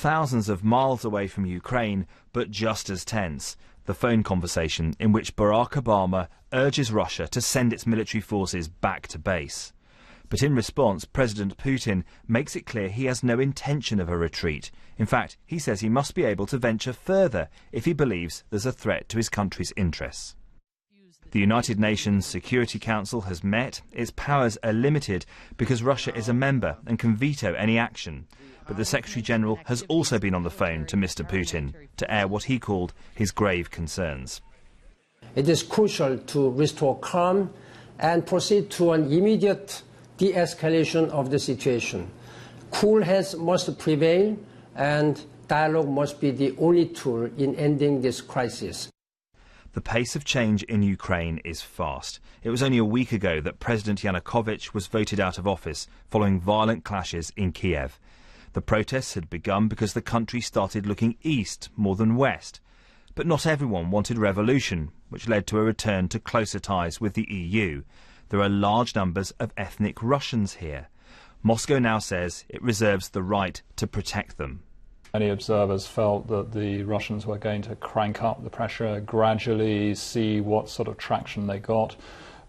thousands of miles away from Ukraine, but just as tense. The phone conversation in which Barack Obama urges Russia to send its military forces back to base. But in response, President Putin makes it clear he has no intention of a retreat. In fact, he says he must be able to venture further if he believes there's a threat to his country's interests. The United Nations Security Council has met. Its powers are limited because Russia is a member and can veto any action. But the Secretary-General has also been on the phone to Mr. Putin to air what he called his grave concerns. It is crucial to restore calm and proceed to an immediate de-escalation of the situation. Cool heads must prevail, and dialogue must be the only tool in ending this crisis. The pace of change in Ukraine is fast. It was only a week ago that President Yanukovych was voted out of office following violent clashes in Kiev. The protests had begun because the country started looking east more than west. But not everyone wanted revolution, which led to a return to closer ties with the EU. There are large numbers of ethnic Russians here. Moscow now says it reserves the right to protect them. Many observers felt that the Russians were going to crank up the pressure, gradually see what sort of traction they got.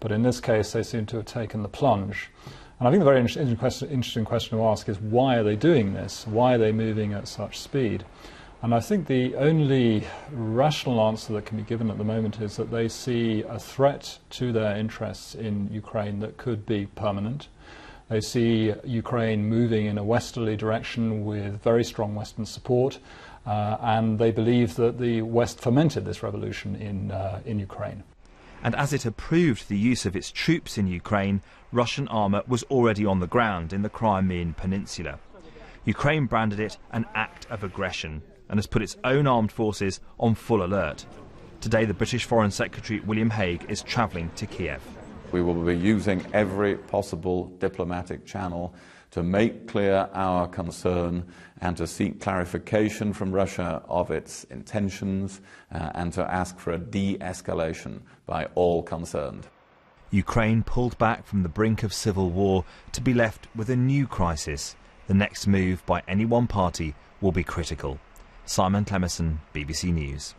But in this case, they seem to have taken the plunge. And I think the very interesting question to ask is, why are they doing this? Why are they moving at such speed? And I think the only rational answer that can be given at the moment is that they see a threat to their interests in Ukraine that could be permanent. They see Ukraine moving in a westerly direction with very strong Western support, and they believe that the West fomented this revolution in Ukraine. And as it approved the use of its troops in Ukraine, Russian armour was already on the ground in the Crimean Peninsula. Ukraine branded it an act of aggression and has put its own armed forces on full alert. Today, the British Foreign Secretary William Hague is travelling to Kiev. We will be using every possible diplomatic channel to make clear our concern and to seek clarification from Russia of its intentions and to ask for a de-escalation by all concerned. Ukraine pulled back from the brink of civil war to be left with a new crisis. The next move by any one party will be critical. Simon Clemison, BBC News.